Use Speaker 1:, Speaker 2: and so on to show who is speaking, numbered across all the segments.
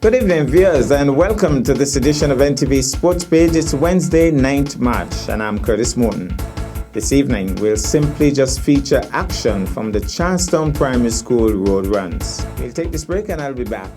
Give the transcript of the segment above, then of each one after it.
Speaker 1: Good evening, viewers, and welcome to this edition of NTV Sports Page. It's Wednesday, 9th March, and I'm Curtis Morton. This evening, we'll simply just feature action from the Charlestown Primary School road runs. We'll take this break, and I'll be back.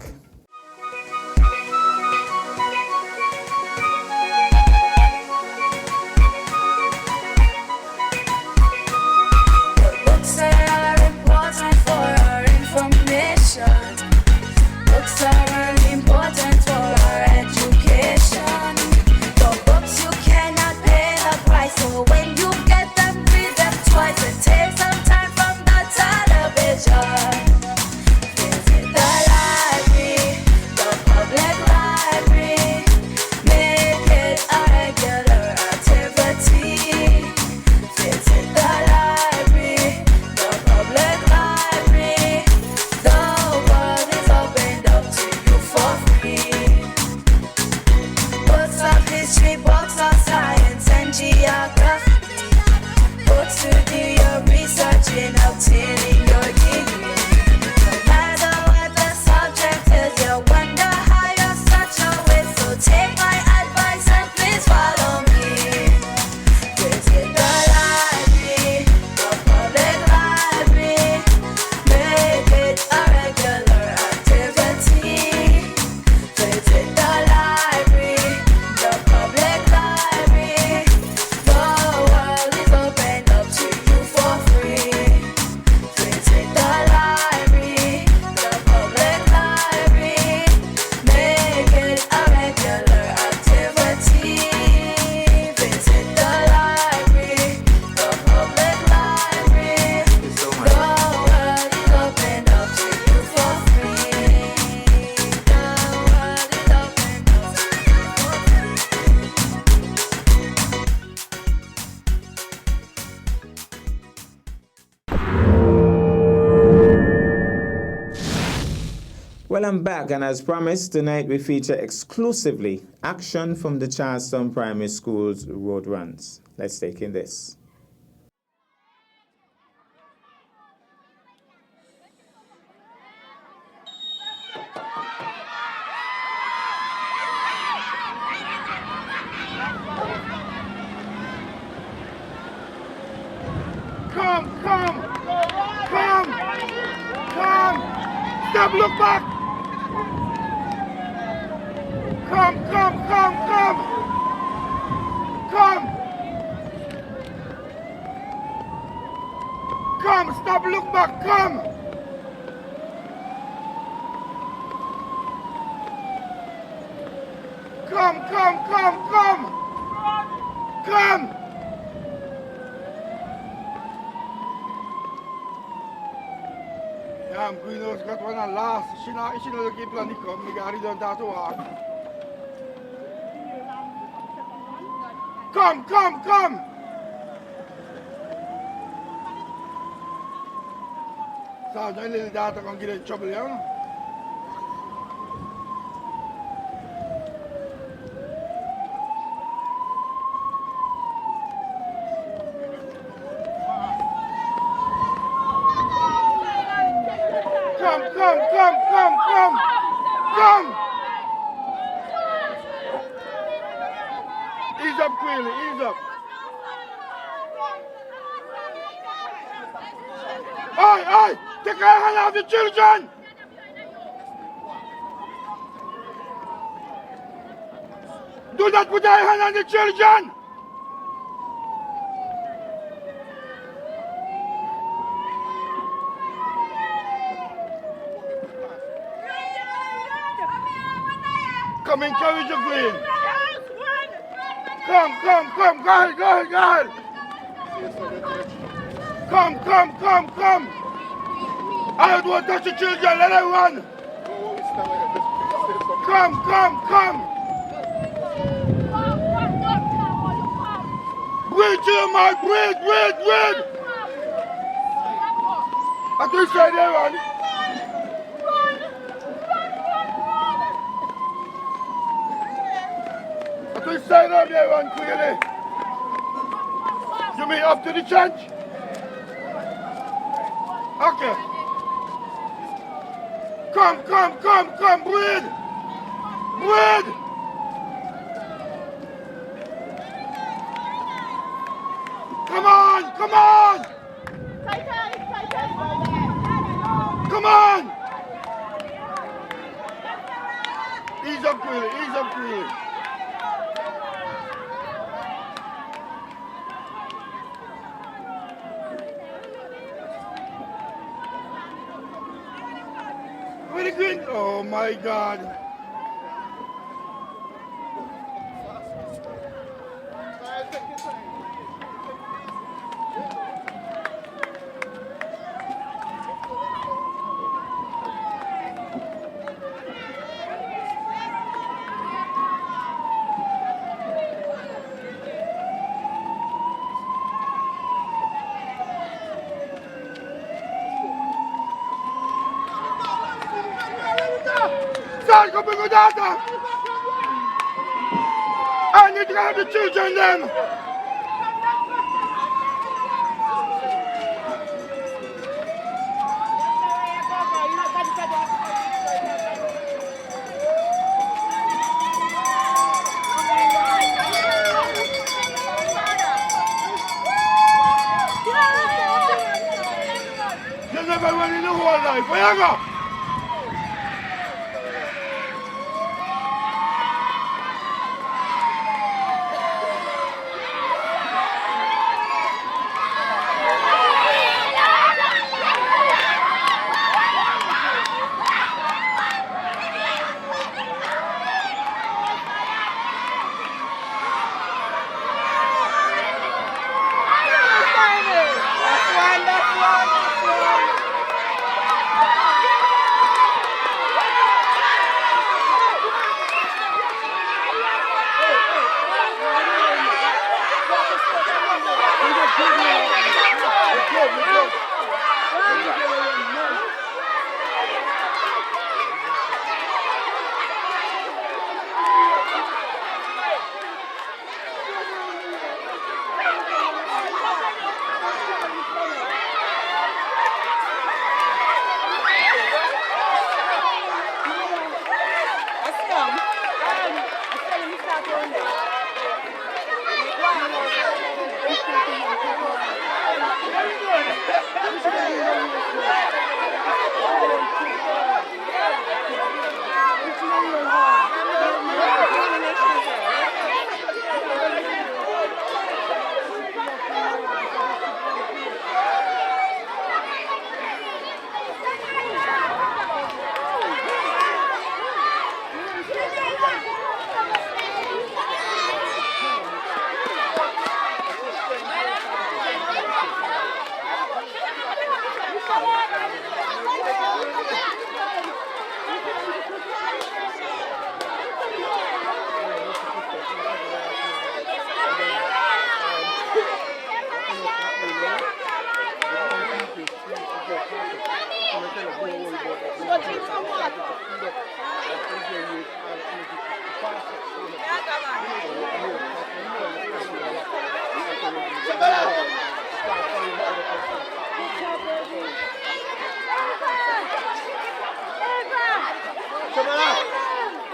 Speaker 1: Well, I'm back, and as promised, tonight we feature exclusively action from the Charlestown Primary School's road runs. Let's take in this.
Speaker 2: Come! Stop, look back! Come! Stop, look back, come! Come! Ja, Greenhouse got one at last. She not looking plan to come. We got it done that to walk. Come! So, that little data can get in trouble, you know? Come! Ease up, Queenie, ease up. Oi! Take your hand off the children! Do not put your hand on the children! Come encourage your queen. Come. Go ahead. Come. I don't want to touch the children. Let them run. Come. Breathe, Jeremiah. Breathe. I can say there, run. Stand up there, run clearly. You mean up to the church? Okay. Come, breathe. Win! Come on! Come on! Come on! Ease up, Quilly. Ease up, Quilly. Where the green? Oh my God. Start coming with that. I need to have the children then. You never won in the whole life. Where you go?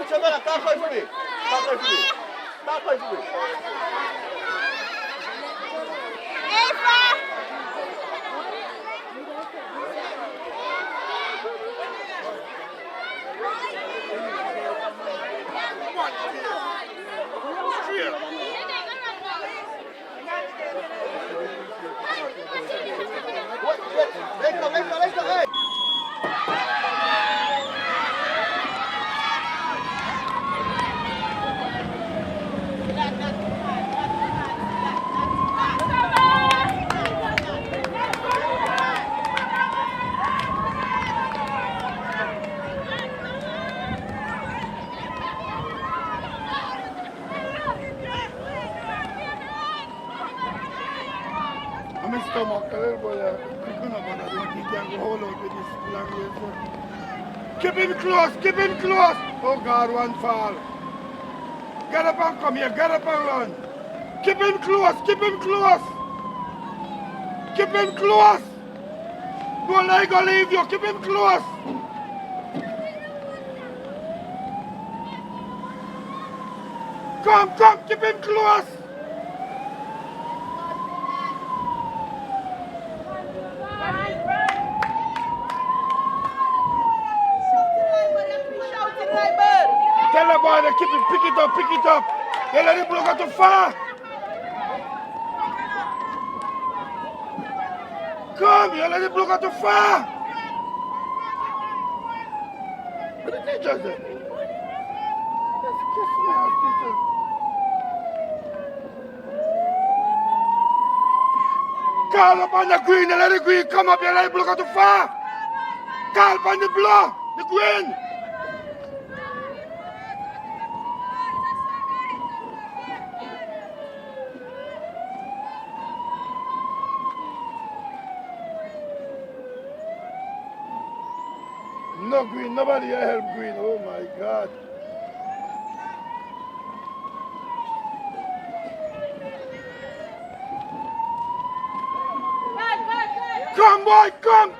Speaker 2: Chabela, tá com ele. Tá com ele. Tá com ele. My stomach a little bit cooking up and I don't think he can go hold out with this language. Keep him close, keep him close. Oh God, one fall. Get up and come here, get up and run. Keep him close, keep him close. Keep him close. Don't let go leave you, keep him close. Come, keep him close. Tell the boy to keep it, pick it up. They let him blow go too far. Come, you let him blow go too far. What the teachers say? Let's kiss me, teachers. Call up on the green, let the green come up, you let it blow go too far. Call up on the blow, the green. No green, nobody help green. Oh my God. Come boy, come.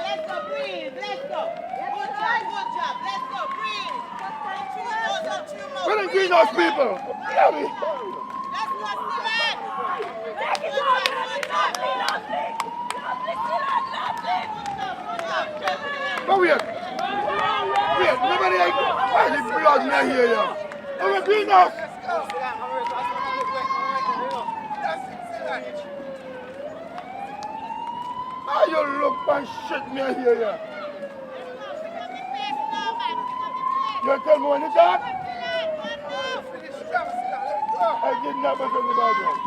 Speaker 3: Let's go, breathe, let's go. Good job, let's go, breathe.
Speaker 2: Where the greenhouse people? Yeah, me.
Speaker 3: Let's go, Silan.
Speaker 2: Come here. Wait, nobody like why the blood not here, yeah. Oh, the greenhouse. How you look and shit me here, yeah. You tell me when you talk? I did not listen to the background.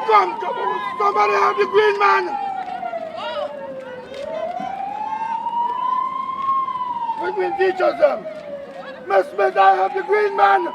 Speaker 2: Come, somebody have the green man. We green teachers them. Miss Smith, I have the green man.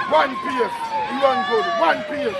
Speaker 2: One piece. You run good. One piece.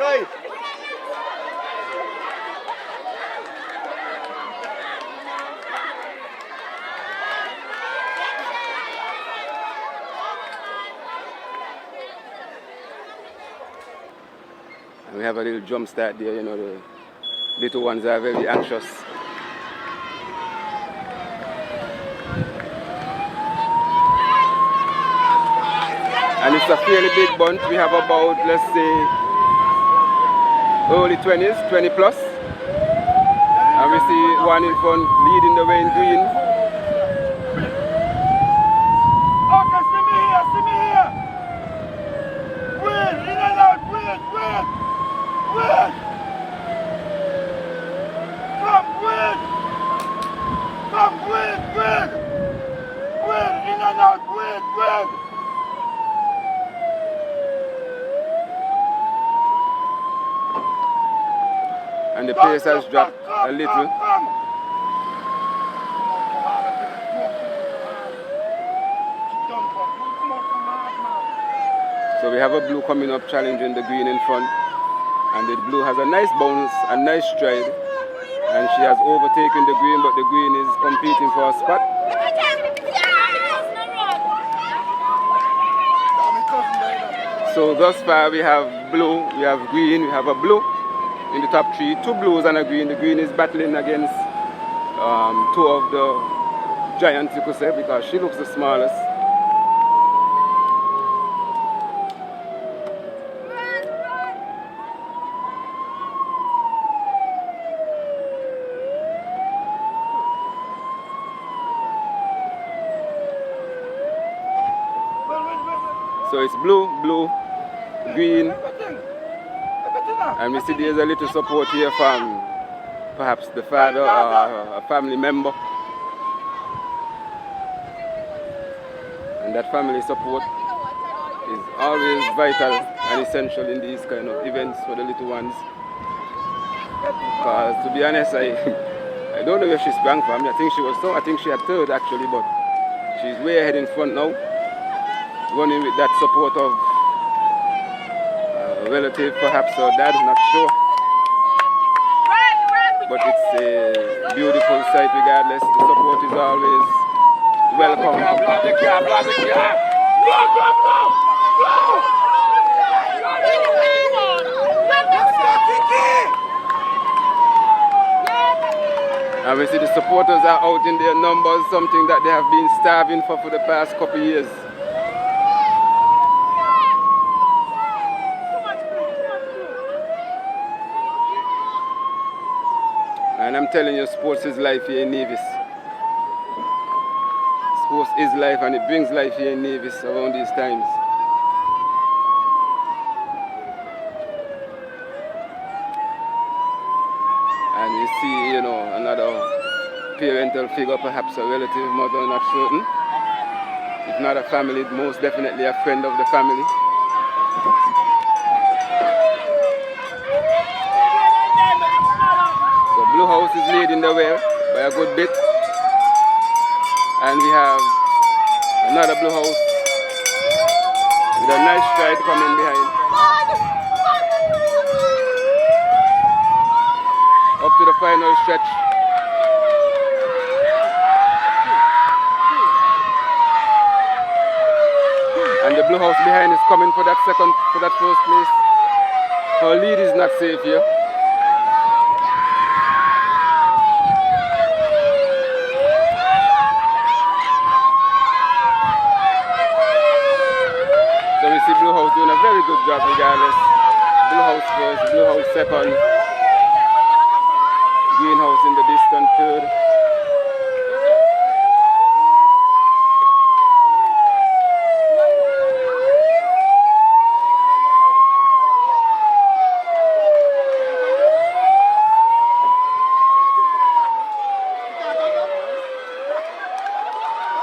Speaker 4: side. And we have a little jump start there, you know, the little ones are very anxious. And it's a fairly big bunch. We have about, let's say, early 20s, 20 plus. And we see one in front leading the way in green.
Speaker 2: Okay, see me here. Wait, in and out, wait. Come, wait. Wait, in and out, wait.
Speaker 4: And the pace has dropped a little. So we have a blue coming up challenging the green in front. And the blue has a nice bounce, a nice stride. And she has overtaken the green, but the green is competing for a spot. So thus far we have blue, we have green, we have a blue in the top three, 2 blues and a green. The green is battling against 2 of the giants, you could say, because she looks the smallest. So it's blue, green, and we see there's a little support here from perhaps the father or a family member. And that family support is always vital and essential in these kind of events for the little ones. Because to be honest, I don't know where she sprang from. I think she had third actually, but she's way ahead in front now, running with that support of a relative, perhaps her dad, not sure. But it's a beautiful sight regardless. The support is always welcome. And we see the supporters are out in their numbers, something that they have been starving for the past couple of years. And I'm telling you, sports is life here in Nevis. Sports is life, and it brings life here in Nevis around these times. And you see, you know, another parental figure, perhaps a relative, mother, not certain. If not a family, most definitely a friend of the family. Blue House is leading the way by a good bit, and we have another Blue House with a nice stride coming behind. Up to the final stretch. And the Blue House behind is coming for that first place. Her lead is not safe here. So we see Blue House doing a very good job regardless. Blue House first, Blue House second, Green House in the distant third.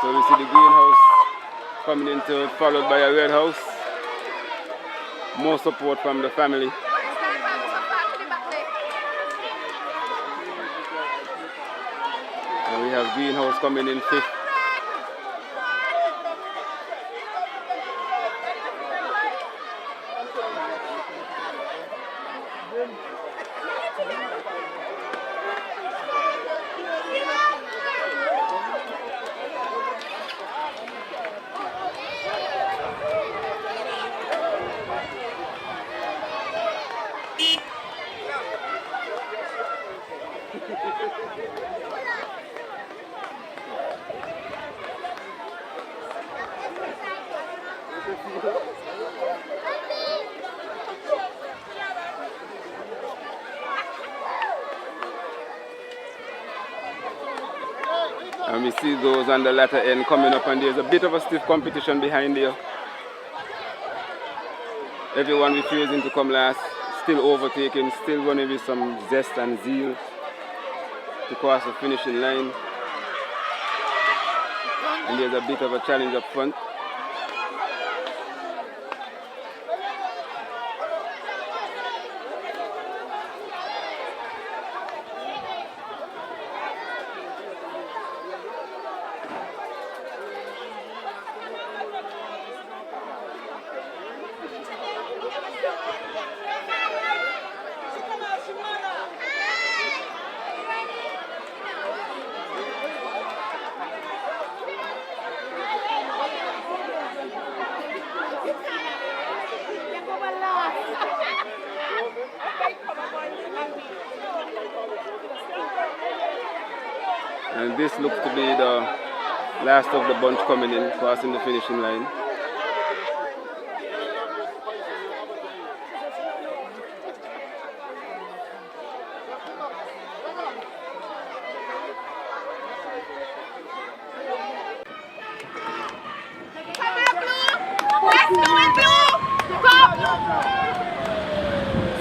Speaker 4: So we see the Green House coming in third, followed by a Red House. More support from the family. And we have Green House coming in fifth. And we see those on the latter end coming up, and there's a bit of a stiff competition behind here. Everyone refusing to come last, still overtaking, still running with some zest and zeal to cross the finishing line. And there's a bit of a challenge up front. And this looks to be the last of the bunch coming in, crossing the finishing line.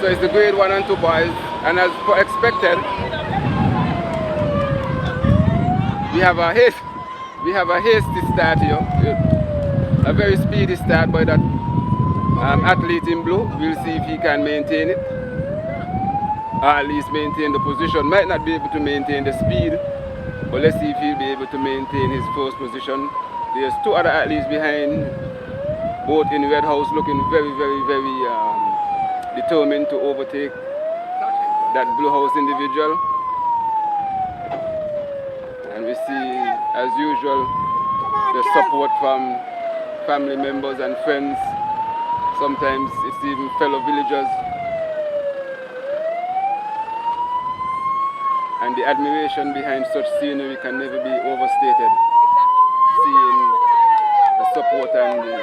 Speaker 4: So it's the grade 1 and 2 boys, and as expected, we have a hasty start here. A very speedy start by that athlete in blue. We'll see if he can maintain it, or at least maintain the position. Might not be able to maintain the speed, but let's see if he'll be able to maintain his first position. There's two other athletes behind, both in red house, looking very determined to overtake that blue house individual. And we see, as usual, the support from family members and friends. Sometimes it's even fellow villagers. And the admiration behind such scenery can never be overstated. Seeing the support and the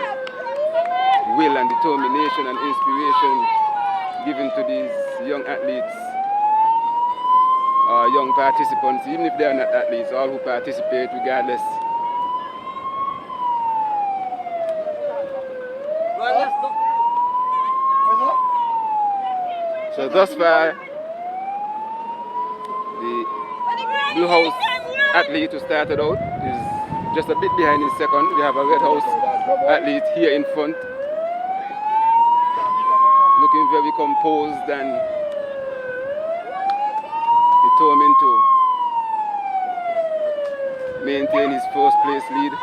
Speaker 4: will and determination and inspiration given to these young athletes, young participants, even if they are not athletes, all who participate regardless. So thus far, the blue house athlete who started out is just a bit behind in second. We have a red house athlete here in front, looking very composed and determined to maintain his first place lead.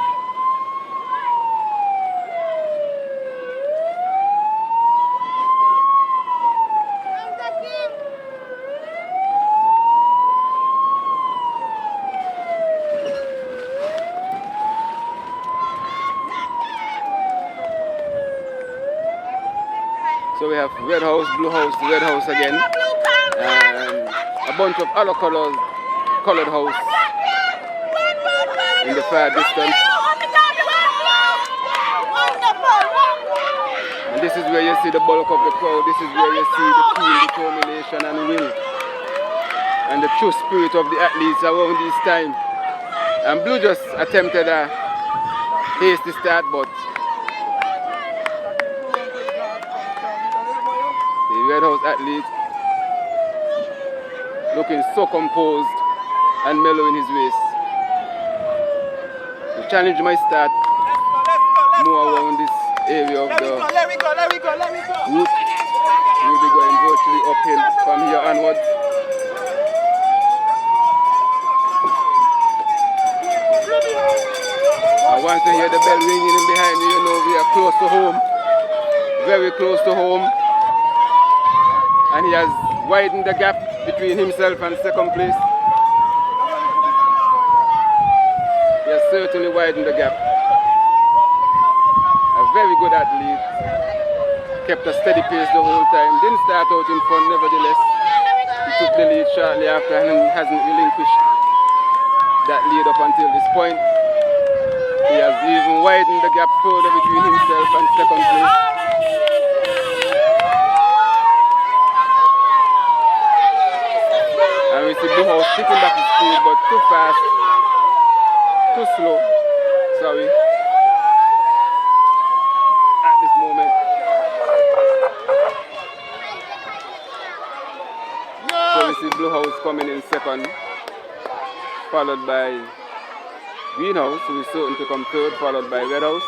Speaker 4: So we have red house, blue house, red house again, and a bunch of other colored house in the far distance. And this is where you see the bulk of the crowd. This is where you see the keen determination and will and the true spirit of the athletes around this time. And blue just attempted a hasty start, but the red house athlete looking so composed and mellow in his ways. The challenge might start more around this area of the route. We'll be going virtually uphill from here onwards. And once you hear the bell ringing in behind you, you know we are close to home, very close to home. And he has widened the gap between himself and second place. He has certainly widened the gap. A very good athlete, kept a steady pace the whole time, didn't start out in front nevertheless. He took the lead shortly after and hasn't relinquished that lead up until this point. He has even widened the gap further between himself and second place. And we see Blue House picking back his speed, but too fast, too slow. Sorry. At this moment. So we see Blue House coming in second, followed by Greenhouse, who is certain to come third, followed by Red House.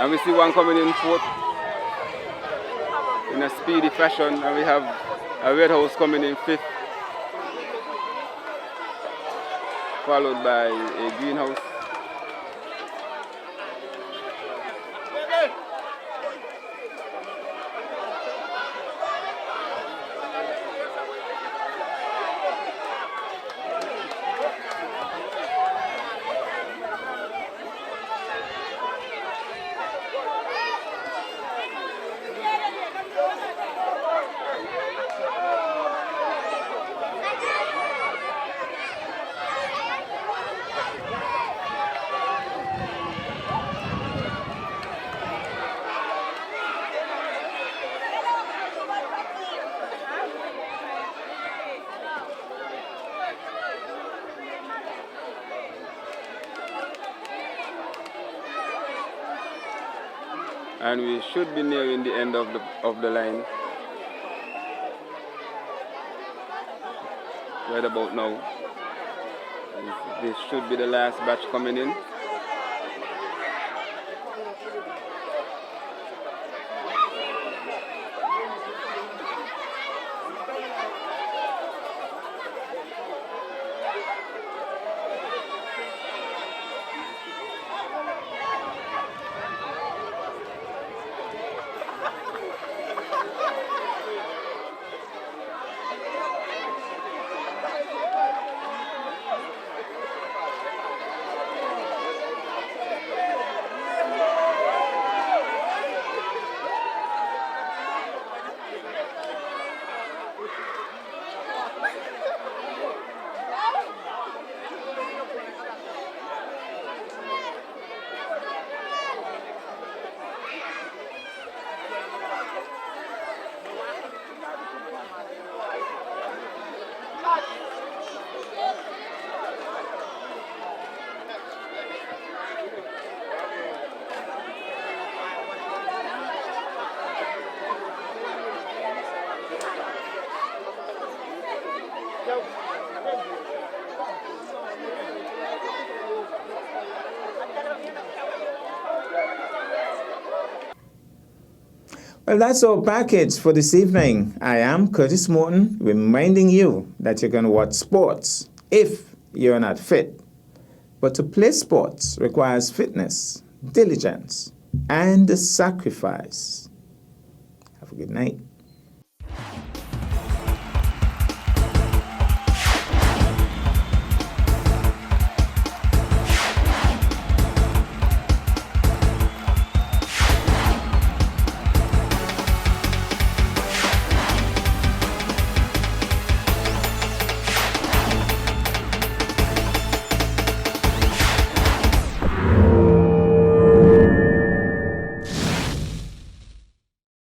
Speaker 4: And we see one coming in fourth in a speedy fashion, and we have a Red House coming in fifth, followed by a Greenhouse. And we should be nearing the end of the line. Right about now. This should be the last batch coming in.
Speaker 1: Well, that's our package for this evening. I am Curtis Morton, reminding you that you can watch sports if you're not fit. But to play sports requires fitness, diligence, and sacrifice. Have a good night.